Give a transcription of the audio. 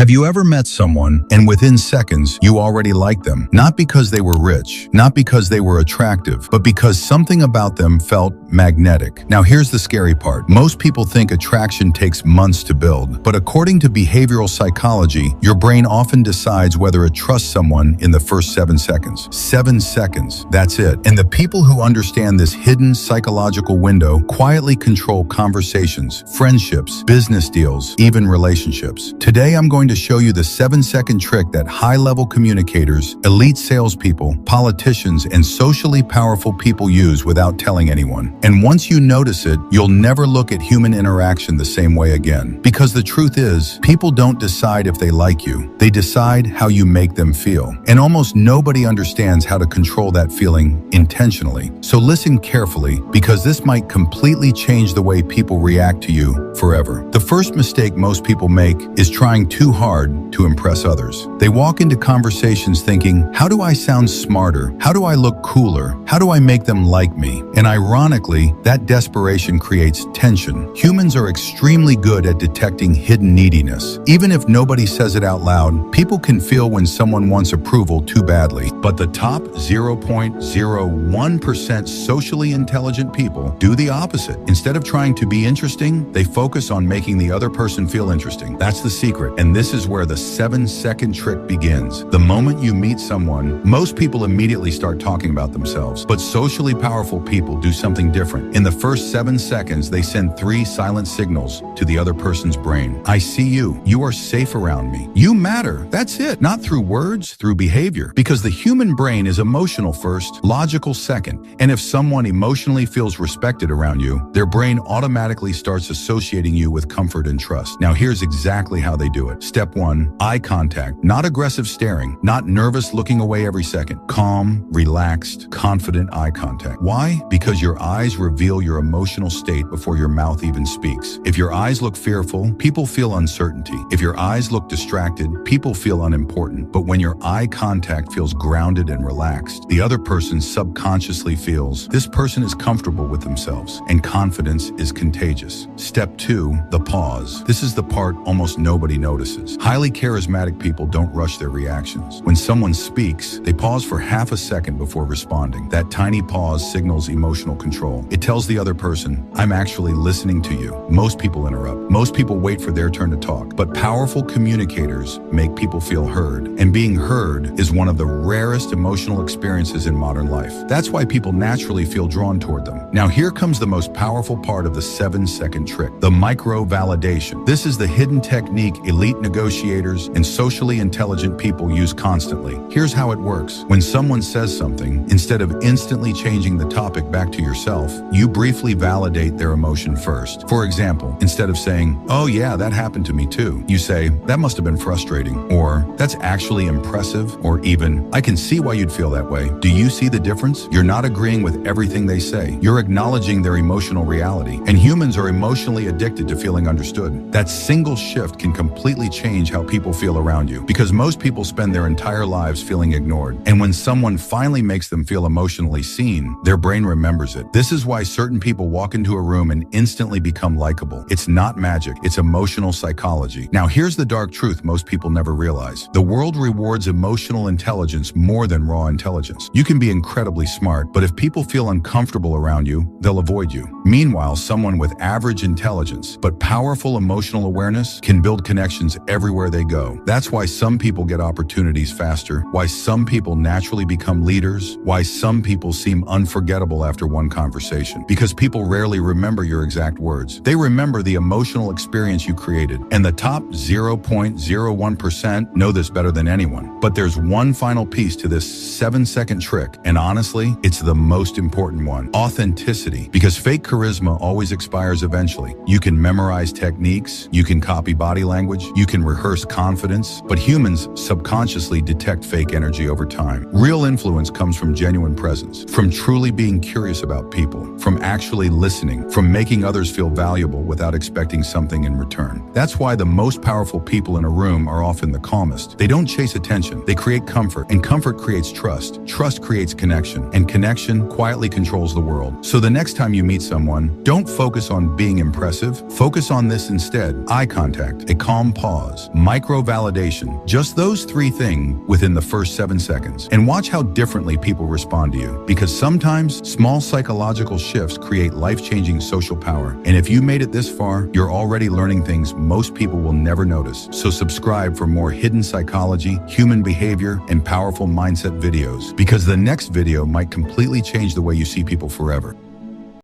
Have you ever met someone and within seconds you already liked them? Not because they were rich, not because they were attractive, but because something about them felt magnetic. Now here's the scary part. Most people think attraction takes months to build, but according to behavioral psychology, your brain often decides whether it trusts someone in the first 7 seconds. 7 seconds, that's it. And the people who understand this hidden psychological window quietly control conversations, friendships, business deals, even relationships. Today I'm going to show you the 7-second trick that high-level communicators, elite salespeople, politicians, and socially powerful people use without telling anyone. And once you notice it, you'll never look at human interaction the same way again. Because the truth is, people don't decide if they like you. They decide how you make them feel. And almost nobody understands how to control that feeling intentionally. So listen carefully, because this might completely change the way people react to you forever. The first mistake most people make is trying too hard to impress others. They walk into conversations thinking, how do I sound smarter? How do I look cooler? How do I make them like me? And ironically, that desperation creates tension. Humans are extremely good at detecting hidden neediness. Even if nobody says it out loud, people can feel when someone wants approval too badly. But the top 0.01% socially intelligent people do the opposite. Instead of trying to be interesting, they focus on making the other person feel interesting. That's the secret. And this is where the 7-second trick begins. The moment you meet someone, most people immediately start talking about themselves. But socially powerful people do something different. In the first 7 seconds, they send 3 silent signals to the other person's brain. I see you. You are safe around me. You matter. That's it. Not through words, through behavior. Because the human brain is emotional first, logical second. And if someone emotionally feels respected around you, their brain automatically starts associating you with comfort and trust. Now here's exactly how they do it. Step 1, eye contact. Not aggressive staring, not nervous looking away every second. Calm, relaxed, confident eye contact. Why? Because your eyes reveal your emotional state before your mouth even speaks. If your eyes look fearful, people feel uncertainty. If your eyes look distracted, people feel unimportant. But when your eye contact feels grounded and relaxed, the other person subconsciously feels this person is comfortable with themselves, and confidence is contagious. Step 2, the pause. This is the part almost nobody notices. Highly charismatic people don't rush their reactions. When someone speaks, they pause for half a second before responding. That tiny pause signals emotional control. It tells the other person, I'm actually listening to you. Most people interrupt. Most people wait for their turn to talk. But powerful communicators make people feel heard. And being heard is one of the rarest emotional experiences in modern life. That's why people naturally feel drawn toward them. Now here comes the most powerful part of the 7-second trick, the micro-validation. This is the hidden technique elite negotiators and socially intelligent people use constantly. Here's how it works. When someone says something, instead of instantly changing the topic back to yourself, you briefly validate their emotion first. For example, instead of saying, oh yeah, that happened to me too, you say, that must have been frustrating, or that's actually impressive, or even, I can see why you'd feel that way. Do you see the difference? You're not agreeing with everything they say. You're acknowledging their emotional reality. And humans are emotionally addicted to feeling understood. That single shift can completely change how people feel around you, because most people spend their entire lives feeling ignored. And when someone finally makes them feel emotionally seen, their brain remembers it. This is why certain people walk into a room and instantly become likable. It's not magic, it's emotional psychology. Now here's the dark truth most people never realize. The world rewards emotional intelligence more than raw intelligence. You can be incredibly smart, but if people feel uncomfortable around you, they'll avoid you. Meanwhile, someone with average intelligence but powerful emotional awareness can build connections everywhere they go. That's why some people get opportunities faster, why some people naturally become leaders, why some people seem unforgettable after one conversation. Because people rarely remember your exact words. They remember the emotional experience you created. And the top 0.01% know this better than anyone. But there's one final piece to this 7-second trick, and honestly, it's the most important one. Authenticity. Because fake charisma always expires eventually. You can memorize techniques, you can copy body language, you can rehearse confidence, but humans subconsciously detect fake energy over time. Real influence comes from genuine presence, from truly being curious about people, from actually listening, from making others feel valuable without expecting something in return. That's why the most powerful people in a room are often the calmest. They don't chase attention, they create comfort, and comfort creates trust. Trust creates connection, and connection quietly controls the world. So the next time you meet someone, don't focus on being impressive, focus on this instead: eye contact, a calm pause, pause, micro-validation, just those three things within the first 7 seconds. And watch how differently people respond to you. Because sometimes small psychological shifts create life-changing social power. And if you made it this far, you're already learning things most people will never notice. So subscribe for more hidden psychology, human behavior, and powerful mindset videos. Because the next video might completely change the way you see people forever.